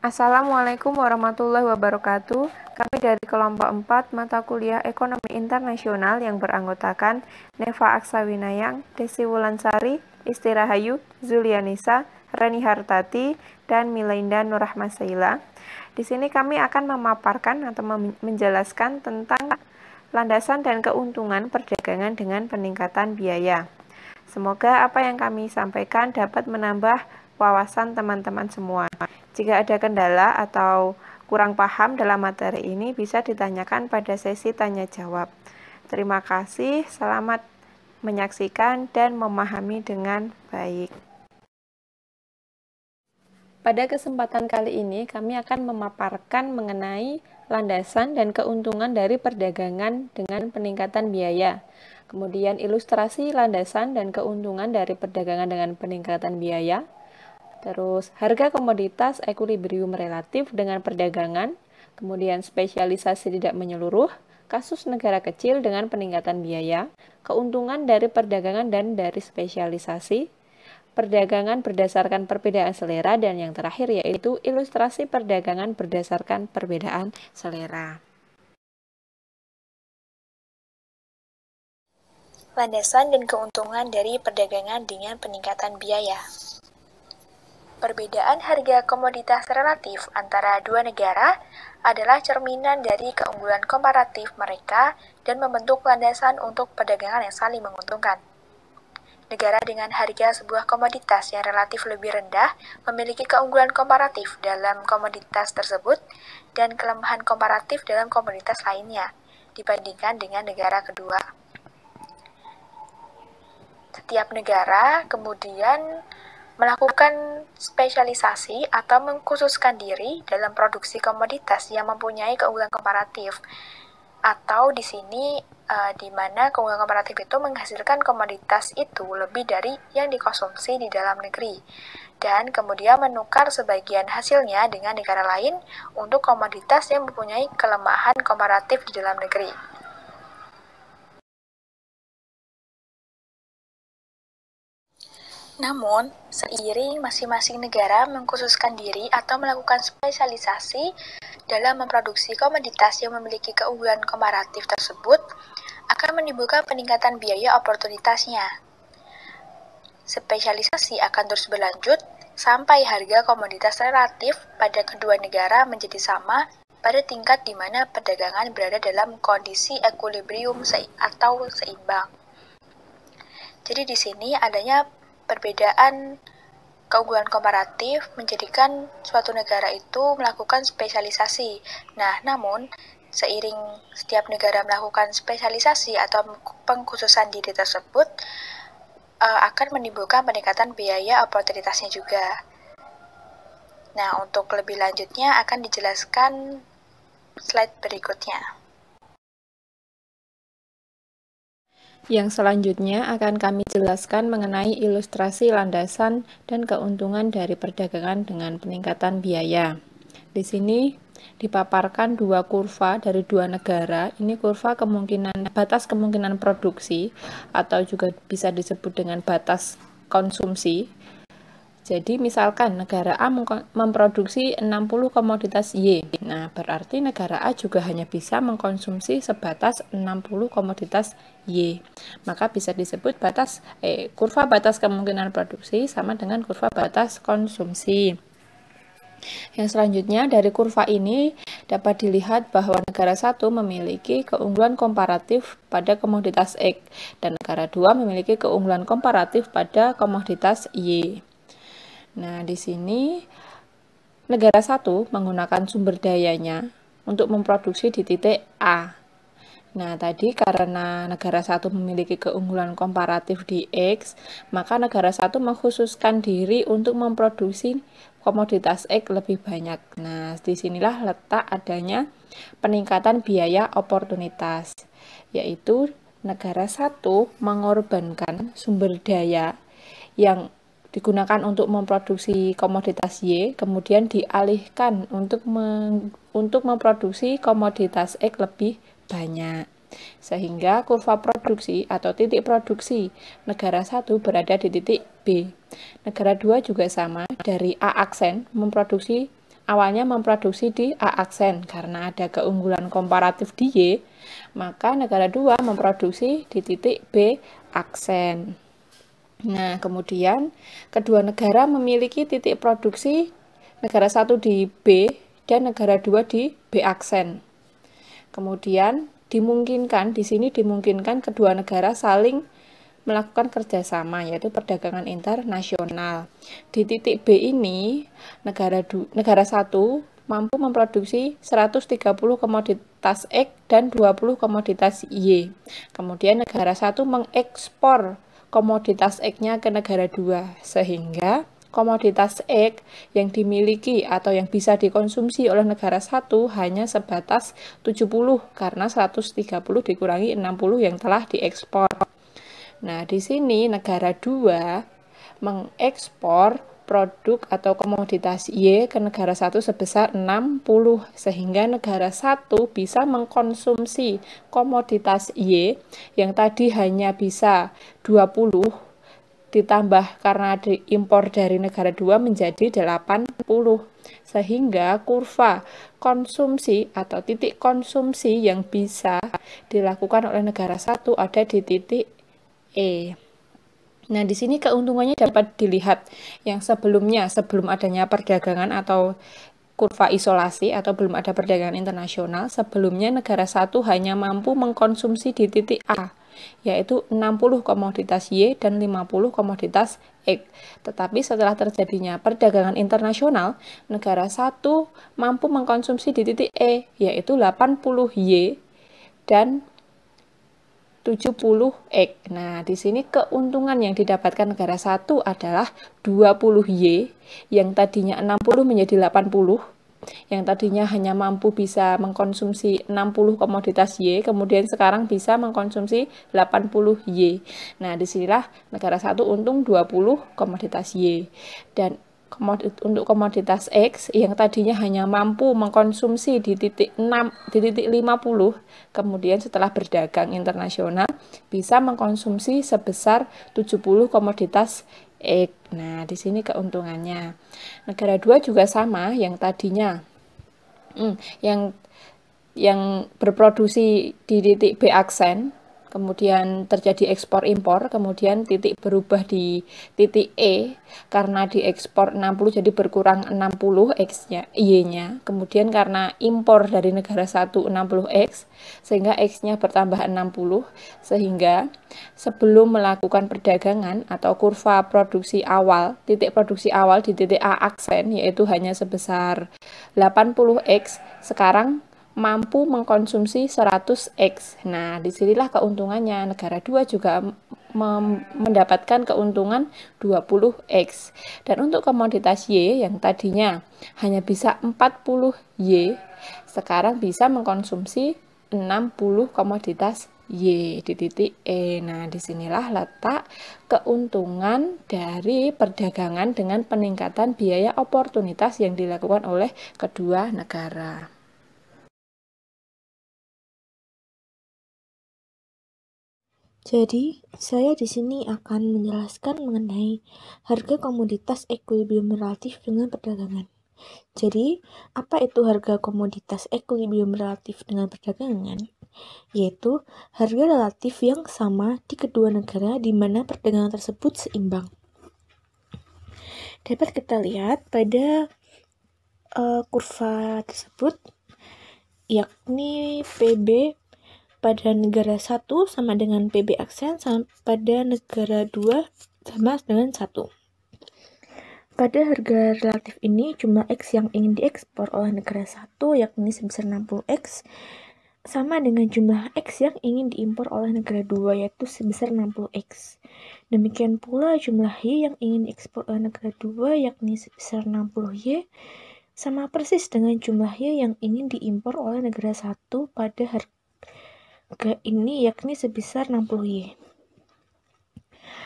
Assalamualaikum warahmatullahi wabarakatuh. Kami dari kelompok 4 mata kuliah Ekonomi Internasional yang beranggotakan Neva Aksawinayang, Desi Wulansari, Isti Rahayu, Zulianisa, Reni Hartati, dan Milainda Nurrahmasaila. Di sini kami akan memaparkan atau menjelaskan tentang landasan dan keuntungan perdagangan dengan peningkatan biaya. Semoga apa yang kami sampaikan dapat menambah wawasan teman-teman semua. Jika ada kendala atau kurang paham dalam materi ini, bisa ditanyakan pada sesi tanya jawab. Terima kasih, selamat menyaksikan dan memahami dengan baik. Pada kesempatan kali ini, kami akan memaparkan mengenai landasan dan keuntungan dari perdagangan dengan peningkatan biaya. Kemudian ilustrasi landasan dan keuntungan dari perdagangan dengan peningkatan biaya. Terus harga komoditas ekuilibrium relatif dengan perdagangan, kemudian spesialisasi tidak menyeluruh, kasus negara kecil dengan peningkatan biaya, keuntungan dari perdagangan dan dari spesialisasi, perdagangan berdasarkan perbedaan selera, dan yang terakhir yaitu ilustrasi perdagangan berdasarkan perbedaan selera. Landasan dan keuntungan dari perdagangan dengan peningkatan biaya. Perbedaan harga komoditas relatif antara dua negara adalah cerminan dari keunggulan komparatif mereka dan membentuk landasan untuk perdagangan yang saling menguntungkan. Negara dengan harga sebuah komoditas yang relatif lebih rendah memiliki keunggulan komparatif dalam komoditas tersebut dan kelemahan komparatif dalam komoditas lainnya dibandingkan dengan negara kedua. Setiap negara kemudian melakukan spesialisasi atau mengkhususkan diri dalam produksi komoditas yang mempunyai keunggulan komparatif, atau di sini di mana keunggulan komparatif itu menghasilkan komoditas itu lebih dari yang dikonsumsi di dalam negeri, dan kemudian menukar sebagian hasilnya dengan negara lain untuk komoditas yang mempunyai kelemahan komparatif di dalam negeri. Namun, seiring masing-masing negara mengkhususkan diri atau melakukan spesialisasi dalam memproduksi komoditas yang memiliki keunggulan komparatif tersebut, akan menimbulkan peningkatan biaya oportunitasnya. Spesialisasi akan terus berlanjut sampai harga komoditas relatif pada kedua negara menjadi sama pada tingkat di mana perdagangan berada dalam kondisi ekuilibrium atau seimbang. Jadi di sini adanya perbedaan keunggulan komparatif menjadikan suatu negara itu melakukan spesialisasi. Nah, namun seiring setiap negara melakukan spesialisasi atau pengkhususan diri tersebut akan menimbulkan peningkatan biaya oportunitasnya juga. Nah, untuk lebih lanjutnya akan dijelaskan slide berikutnya. Yang selanjutnya akan kami jelaskan mengenai ilustrasi landasan dan keuntungan dari perdagangan dengan peningkatan biaya. Di sini dipaparkan dua kurva dari dua negara. Ini kurva batas kemungkinan produksi atau juga bisa disebut dengan batas konsumsi. Jadi misalkan negara A memproduksi 60 komoditas Y. Nah, berarti negara A juga hanya bisa mengkonsumsi sebatas 60 komoditas Y. Maka bisa disebut kurva batas kemungkinan produksi sama dengan kurva batas konsumsi. Yang selanjutnya dari kurva ini dapat dilihat bahwa negara satu memiliki keunggulan komparatif pada komoditas X dan negara 2 memiliki keunggulan komparatif pada komoditas Y. Nah, di sini negara satu menggunakan sumber dayanya untuk memproduksi di titik A. Nah, tadi karena negara satu memiliki keunggulan komparatif di X, maka negara satu mengkhususkan diri untuk memproduksi komoditas X lebih banyak. Nah, disinilah letak adanya peningkatan biaya oportunitas, yaitu negara satu mengorbankan sumber daya yang digunakan untuk memproduksi komoditas Y, kemudian dialihkan untuk memproduksi komoditas X lebih banyak. Sehingga kurva produksi atau titik produksi negara satu berada di titik B. Negara 2 juga sama, dari A aksen memproduksi awalnya memproduksi di A aksen karena ada keunggulan komparatif di Y, maka negara 2 memproduksi di titik B aksen. Nah, kemudian kedua negara memiliki titik produksi negara 1 di B dan negara 2 di B aksen. Kemudian dimungkinkan, di sini dimungkinkan kedua negara saling melakukan kerjasama, yaitu perdagangan internasional. Di titik B ini, negara 1 mampu memproduksi 130 komoditas X dan 20 komoditas Y. Kemudian negara 1 mengekspor komoditas X-nya ke negara 2, sehingga komoditas X yang dimiliki atau yang bisa dikonsumsi oleh negara 1 hanya sebatas 70 karena 130 dikurangi 60 yang telah diekspor. Nah, di sini negara 2 mengekspor produk atau komoditas Y ke negara 1 sebesar 60, sehingga negara 1 bisa mengkonsumsi komoditas Y yang tadi hanya bisa 20, ditambah karena diimpor dari negara 2 menjadi 80, sehingga kurva konsumsi atau titik konsumsi yang bisa dilakukan oleh negara 1 ada di titik E. Nah, di sini keuntungannya dapat dilihat yang sebelumnya, sebelum adanya perdagangan atau kurva isolasi atau belum ada perdagangan internasional, sebelumnya negara 1 hanya mampu mengkonsumsi di titik A, yaitu 60 komoditas Y dan 50 komoditas X. Tetapi setelah terjadinya perdagangan internasional, negara 1 mampu mengkonsumsi di titik E, yaitu 80 Y dan 70 X. Nah, di sini keuntungan yang didapatkan negara 1 adalah 20 Y, yang tadinya 60 menjadi 80, yang tadinya hanya mampu bisa mengkonsumsi 60 komoditas Y, kemudian sekarang bisa mengkonsumsi 80 Y. Nah, disinilah negara 1 untung 20 komoditas Y. Dan untuk komoditas X yang tadinya hanya mampu mengkonsumsi di titik 50, kemudian setelah berdagang internasional bisa mengkonsumsi sebesar 70 komoditas X. Nah, di sini keuntungannya. Negara 2 juga sama, yang tadinya yang berproduksi di titik B aksen, kemudian terjadi ekspor impor, kemudian titik berubah di titik E karena diekspor 60 jadi berkurang 60 X-nya, Y-nya. Kemudian karena impor dari negara 1 60 X sehingga X-nya bertambah 60, sehingga sebelum melakukan perdagangan atau kurva produksi awal, titik produksi awal di titik A aksen yaitu hanya sebesar 80 X, sekarang mampu mengkonsumsi 100 X. Nah, disinilah keuntungannya. Negara 2 juga mendapatkan keuntungan 20 X. Dan untuk komoditas Y yang tadinya hanya bisa 40 Y, sekarang bisa mengkonsumsi 60 komoditas Y di titik E. Nah, disinilah letak keuntungan dari perdagangan dengan peningkatan biaya oportunitas yang dilakukan oleh kedua negara. Jadi, saya di sini akan menjelaskan mengenai harga komoditas ekuilibrium relatif dengan perdagangan. Jadi, apa itu harga komoditas ekuilibrium relatif dengan perdagangan? Yaitu harga relatif yang sama di kedua negara di mana perdagangan tersebut seimbang. Dapat kita lihat pada kurva tersebut, yakni PB pada negara 1 sama dengan PB aksen, sama pada negara 2 sama dengan 1. Pada harga relatif ini, jumlah X yang ingin diekspor oleh negara 1 yakni sebesar 60X sama dengan jumlah X yang ingin diimpor oleh negara 2 yaitu sebesar 60X. Demikian pula jumlah Y yang ingin diekspor oleh negara 2 yakni sebesar 60Y sama persis dengan jumlah Y yang ingin diimpor oleh negara 1 pada harga ini yakni sebesar 60Y.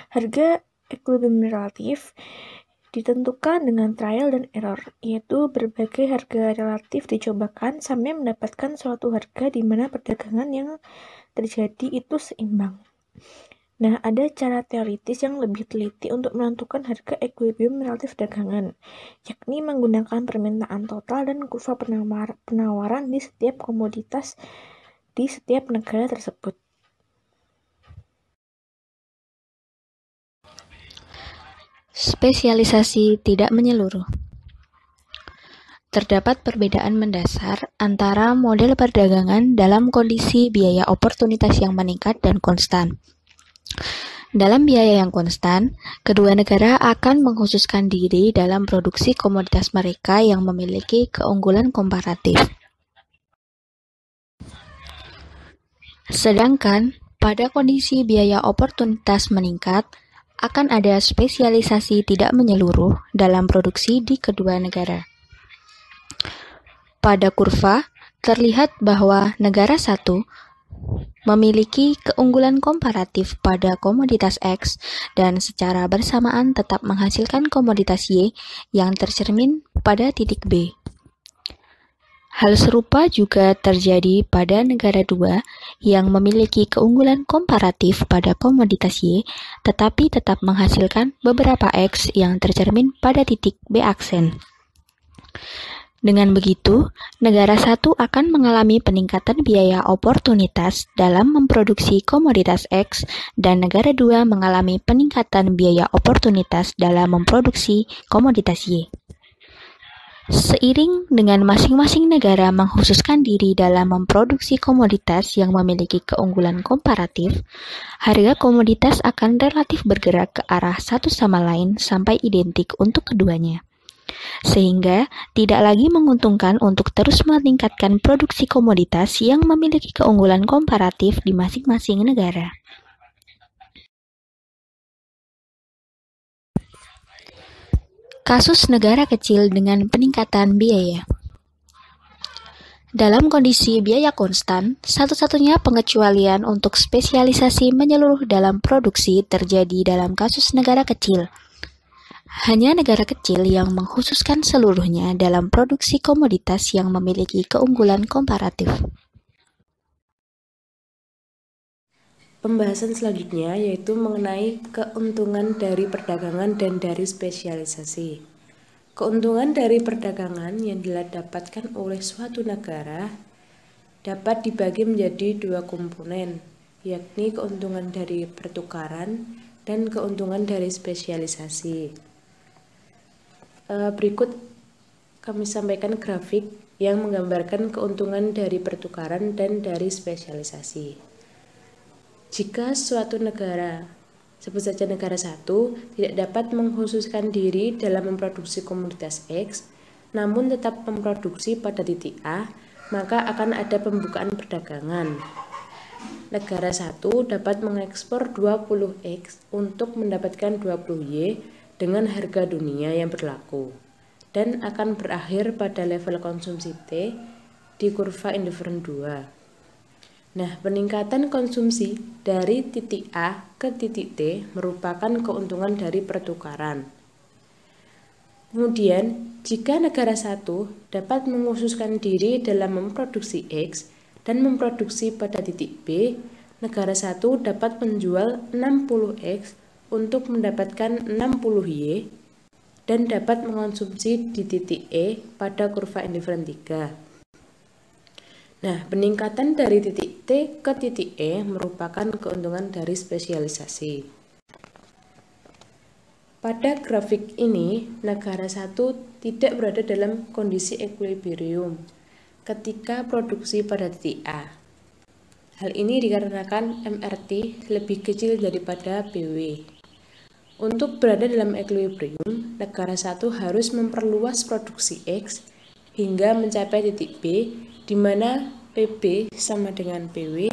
Harga ekuilibrium relatif ditentukan dengan trial dan error, yaitu berbagai harga relatif dicobakan sampai mendapatkan suatu harga di mana perdagangan yang terjadi itu seimbang. Nah, ada cara teoritis yang lebih teliti untuk menentukan harga ekuilibrium relatif dagangan, yakni menggunakan permintaan total dan kurva penawaran di setiap komoditas di setiap negara tersebut. Spesialisasi tidak menyeluruh. Terdapat perbedaan mendasar antara model perdagangan dalam kondisi biaya oportunitas yang meningkat dan konstan. Dalam biaya yang konstan, kedua negara akan mengkhususkan diri dalam produksi komoditas mereka yang memiliki keunggulan komparatif. Sedangkan pada kondisi biaya oportunitas meningkat, akan ada spesialisasi tidak menyeluruh dalam produksi di kedua negara. Pada kurva, terlihat bahwa negara satu memiliki keunggulan komparatif pada komoditas X dan secara bersamaan tetap menghasilkan komoditas Y yang tercermin pada titik B. Hal serupa juga terjadi pada negara 2 yang memiliki keunggulan komparatif pada komoditas Y, tetapi tetap menghasilkan beberapa X yang tercermin pada titik B aksen. Dengan begitu, negara 1 akan mengalami peningkatan biaya oportunitas dalam memproduksi komoditas X dan negara 2 mengalami peningkatan biaya oportunitas dalam memproduksi komoditas Y. Seiring dengan masing-masing negara mengkhususkan diri dalam memproduksi komoditas yang memiliki keunggulan komparatif, harga komoditas akan relatif bergerak ke arah satu sama lain sampai identik untuk keduanya. Sehingga tidak lagi menguntungkan untuk terus meningkatkan produksi komoditas yang memiliki keunggulan komparatif di masing-masing negara. Kasus negara kecil dengan peningkatan biaya. Dalam kondisi biaya konstan, satu-satunya pengecualian untuk spesialisasi menyeluruh dalam produksi terjadi dalam kasus negara kecil. Hanya negara kecil yang mengkhususkan seluruhnya dalam produksi komoditas yang memiliki keunggulan komparatif. Pembahasan selanjutnya yaitu mengenai keuntungan dari perdagangan dan dari spesialisasi. Keuntungan dari perdagangan yang didapatkan oleh suatu negara dapat dibagi menjadi dua komponen, yakni keuntungan dari pertukaran dan keuntungan dari spesialisasi. Berikut kami sampaikan grafik yang menggambarkan keuntungan dari pertukaran dan dari spesialisasi. Jika suatu negara, sebut saja negara 1, tidak dapat mengkhususkan diri dalam memproduksi komoditas X, namun tetap memproduksi pada titik A, maka akan ada pembukaan perdagangan. Negara 1 dapat mengekspor 20X untuk mendapatkan 20Y dengan harga dunia yang berlaku, dan akan berakhir pada level konsumsi T di kurva indifferent 2. Nah, peningkatan konsumsi dari titik A ke titik T merupakan keuntungan dari pertukaran. Kemudian, jika negara 1 dapat mengkhususkan diri dalam memproduksi X dan memproduksi pada titik B, negara 1 dapat menjual 60X untuk mendapatkan 60Y dan dapat mengonsumsi di titik E pada kurva indifferent 3. Nah, peningkatan dari titik T ke titik E merupakan keuntungan dari spesialisasi. Pada grafik ini, negara 1 tidak berada dalam kondisi equilibrium ketika produksi pada titik A. Hal ini dikarenakan MRT lebih kecil daripada PW. Untuk berada dalam equilibrium, negara 1 harus memperluas produksi X hingga mencapai titik B, di mana PB sama dengan PW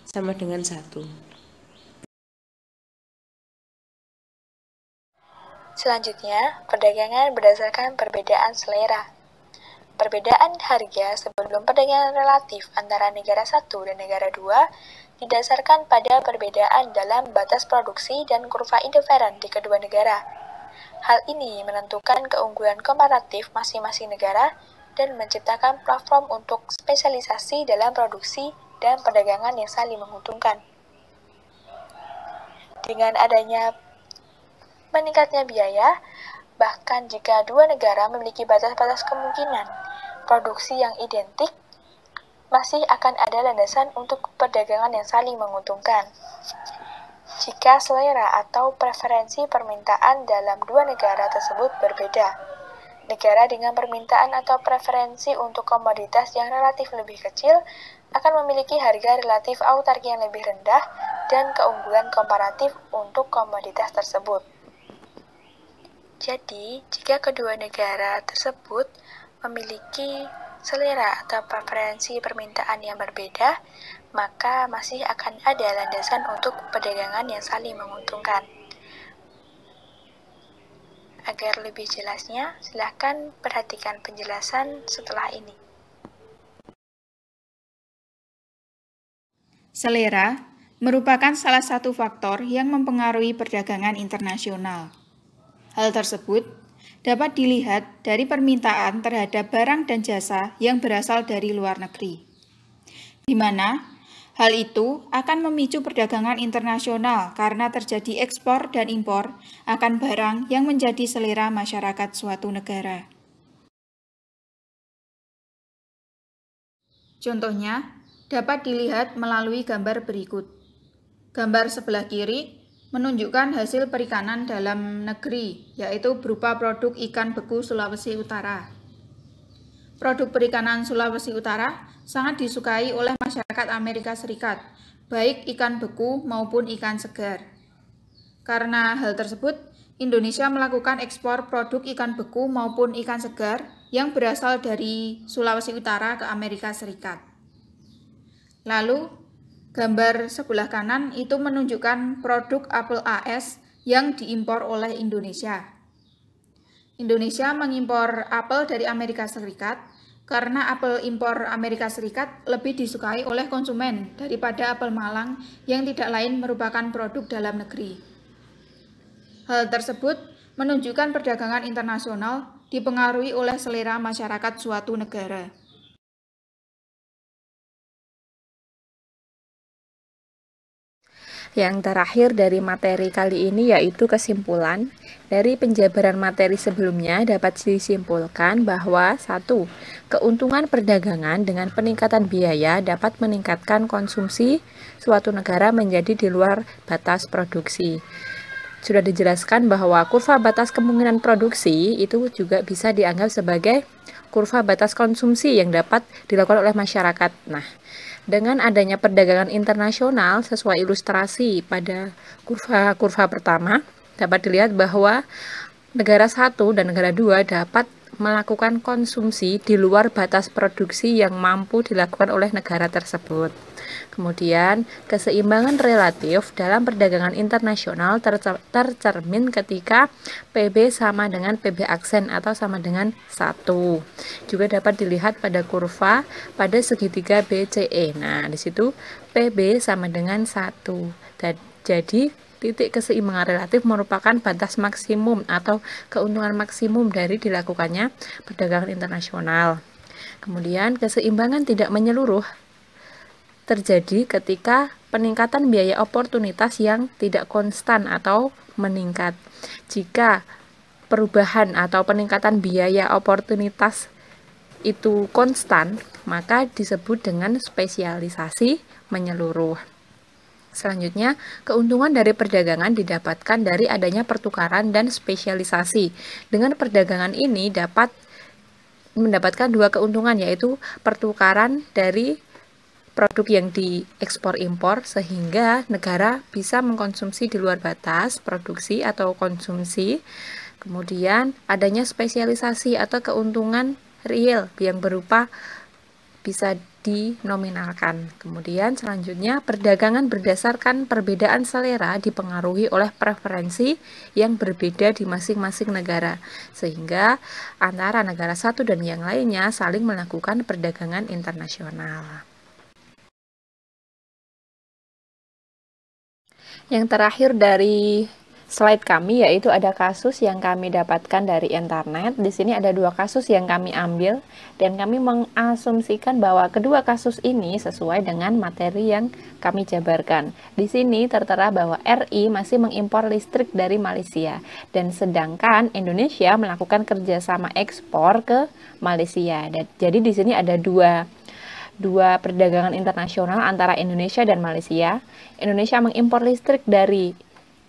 sama dengan 1. Selanjutnya, perdagangan berdasarkan perbedaan selera. Perbedaan harga sebelum perdagangan relatif antara negara 1 dan negara 2 didasarkan pada perbedaan dalam batas produksi dan kurva indifferent di kedua negara. Hal ini menentukan keunggulan komparatif masing-masing negara dan menciptakan platform untuk spesialisasi dalam produksi dan perdagangan yang saling menguntungkan. Dengan adanya meningkatnya biaya, bahkan jika dua negara memiliki batas-batas kemungkinan produksi yang identik, masih akan ada landasan untuk perdagangan yang saling menguntungkan. Jika selera atau preferensi permintaan dalam dua negara tersebut berbeda, negara dengan permintaan atau preferensi untuk komoditas yang relatif lebih kecil akan memiliki harga relatif autarki yang lebih rendah dan keunggulan komparatif untuk komoditas tersebut. Jadi, jika kedua negara tersebut memiliki selera atau preferensi permintaan yang berbeda, maka masih akan ada landasan untuk perdagangan yang saling menguntungkan. Agar lebih jelasnya, silakan perhatikan penjelasan setelah ini. Selera merupakan salah satu faktor yang mempengaruhi perdagangan internasional. Hal tersebut dapat dilihat dari permintaan terhadap barang dan jasa yang berasal dari luar negeri, di mana hal itu akan memicu perdagangan internasional karena terjadi ekspor dan impor akan barang yang menjadi selera masyarakat suatu negara. Contohnya dapat dilihat melalui gambar berikut. Gambar sebelah kiri menunjukkan hasil perikanan dalam negeri, yaitu berupa produk ikan beku Sulawesi Utara. Produk perikanan Sulawesi Utara sangat disukai oleh masyarakat Amerika Serikat, baik ikan beku maupun ikan segar. Karena hal tersebut, Indonesia melakukan ekspor produk ikan beku maupun ikan segar yang berasal dari Sulawesi Utara ke Amerika Serikat. Lalu, gambar sebelah kanan itu menunjukkan produk apel AS yang diimpor oleh Indonesia. Indonesia mengimpor apel dari Amerika Serikat karena apel impor Amerika Serikat lebih disukai oleh konsumen daripada apel Malang yang tidak lain merupakan produk dalam negeri. Hal tersebut menunjukkan perdagangan internasional dipengaruhi oleh selera masyarakat suatu negara. Yang terakhir dari materi kali ini yaitu kesimpulan. Dari penjabaran materi sebelumnya dapat disimpulkan bahwa 1. Keuntungan perdagangan dengan peningkatan biaya dapat meningkatkan konsumsi suatu negara menjadi di luar batas produksi. Sudah dijelaskan bahwa kurva batas kemungkinan produksi itu juga bisa dianggap sebagai kurva batas konsumsi yang dapat dilakukan oleh masyarakat. Nah, dengan adanya perdagangan internasional sesuai ilustrasi pada kurva pertama, dapat dilihat bahwa negara 1 dan negara 2 dapat melakukan konsumsi di luar batas produksi yang mampu dilakukan oleh negara tersebut. Kemudian, keseimbangan relatif dalam perdagangan internasional tercermin ketika PB sama dengan PB aksen atau sama dengan 1. Juga dapat dilihat pada kurva pada segitiga BCE. Nah, di situ PB sama dengan 1. Jadi, titik keseimbangan relatif merupakan batas maksimum atau keuntungan maksimum dari dilakukannya perdagangan internasional. Kemudian, keseimbangan tidak menyeluruh terjadi ketika peningkatan biaya oportunitas yang tidak konstan atau meningkat. Jika perubahan atau peningkatan biaya oportunitas itu konstan, maka disebut dengan spesialisasi menyeluruh. Selanjutnya, keuntungan dari perdagangan didapatkan dari adanya pertukaran dan spesialisasi. Dengan perdagangan ini dapat mendapatkan dua keuntungan, yaitu pertukaran dari produk yang diekspor impor sehingga negara bisa mengkonsumsi di luar batas produksi atau konsumsi. Kemudian adanya spesialisasi atau keuntungan real yang berupa bisa dinominalkan. Kemudian selanjutnya perdagangan berdasarkan perbedaan selera dipengaruhi oleh preferensi yang berbeda di masing-masing negara sehingga antara negara satu dan yang lainnya saling melakukan perdagangan internasional. Yang terakhir dari slide kami, yaitu ada kasus yang kami dapatkan dari internet. Di sini ada 2 kasus yang kami ambil dan kami mengasumsikan bahwa kedua kasus ini sesuai dengan materi yang kami jabarkan. Di sini tertera bahwa RI masih mengimpor listrik dari Malaysia dan sedangkan Indonesia melakukan kerjasama ekspor ke Malaysia. Dan jadi di sini ada dua perdagangan internasional antara Indonesia dan Malaysia. Indonesia mengimpor listrik dari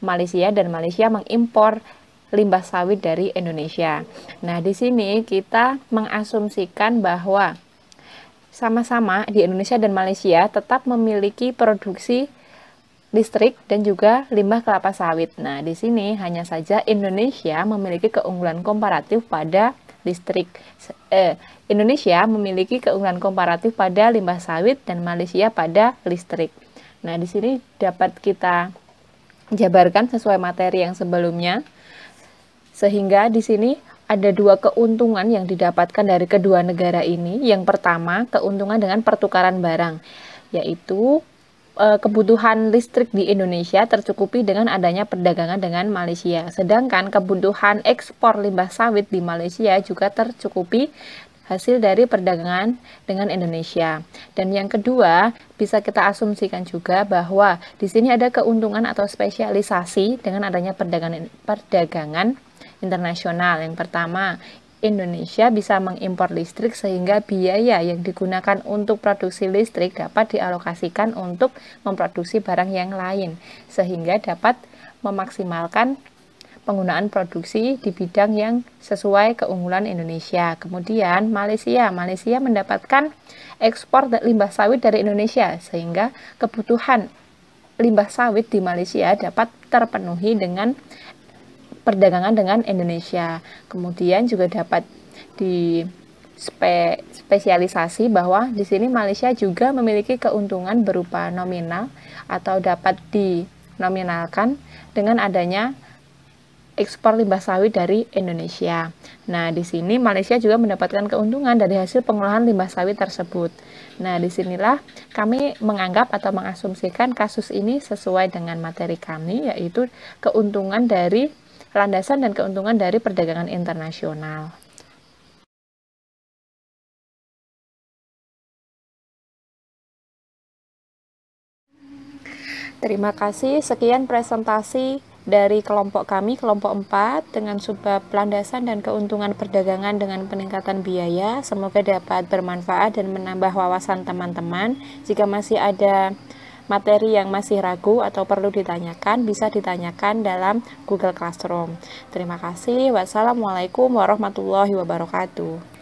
Malaysia dan Malaysia mengimpor limbah sawit dari Indonesia. Nah, di sini kita mengasumsikan bahwa sama-sama di Indonesia dan Malaysia tetap memiliki produksi listrik dan juga limbah kelapa sawit. Nah, di sini hanya saja Indonesia memiliki keunggulan komparatif pada listrik. Indonesia memiliki keunggulan komparatif pada limbah sawit dan Malaysia pada listrik. Nah, di sini dapat kita jabarkan sesuai materi yang sebelumnya, sehingga di sini ada 2 keuntungan yang didapatkan dari kedua negara ini. Yang pertama, keuntungan dengan pertukaran barang, yaitu kebutuhan listrik di Indonesia tercukupi dengan adanya perdagangan dengan Malaysia, sedangkan kebutuhan ekspor limbah sawit di Malaysia juga tercukupi hasil dari perdagangan dengan Indonesia. Dan yang kedua, bisa kita asumsikan juga bahwa di sini ada keuntungan atau spesialisasi dengan adanya perdagangan internasional. Yang pertama, Indonesia bisa mengimpor listrik sehingga biaya yang digunakan untuk produksi listrik dapat dialokasikan untuk memproduksi barang yang lain, sehingga dapat memaksimalkan penggunaan produksi di bidang yang sesuai keunggulan Indonesia. Kemudian Malaysia mendapatkan ekspor limbah sawit dari Indonesia, sehingga kebutuhan limbah sawit di Malaysia dapat terpenuhi dengan perdagangan dengan Indonesia. Kemudian juga dapat spesialisasi bahwa di sini Malaysia juga memiliki keuntungan berupa nominal atau dapat dinominalkan dengan adanya ekspor limbah sawit dari Indonesia. Nah, di sini Malaysia juga mendapatkan keuntungan dari hasil pengolahan limbah sawit tersebut. Nah, disinilah kami menganggap atau mengasumsikan kasus ini sesuai dengan materi kami, yaitu keuntungan dari landasan dan keuntungan dari perdagangan internasional. Terima kasih, sekian presentasi dari kelompok kami, kelompok 4, dengan subbab landasan dan keuntungan perdagangan dengan peningkatan biaya. Semoga dapat bermanfaat dan menambah wawasan teman-teman. Jika masih ada materi yang masih ragu atau perlu ditanyakan, bisa ditanyakan dalam Google Classroom. Terima kasih. Wassalamualaikum warahmatullahi wabarakatuh.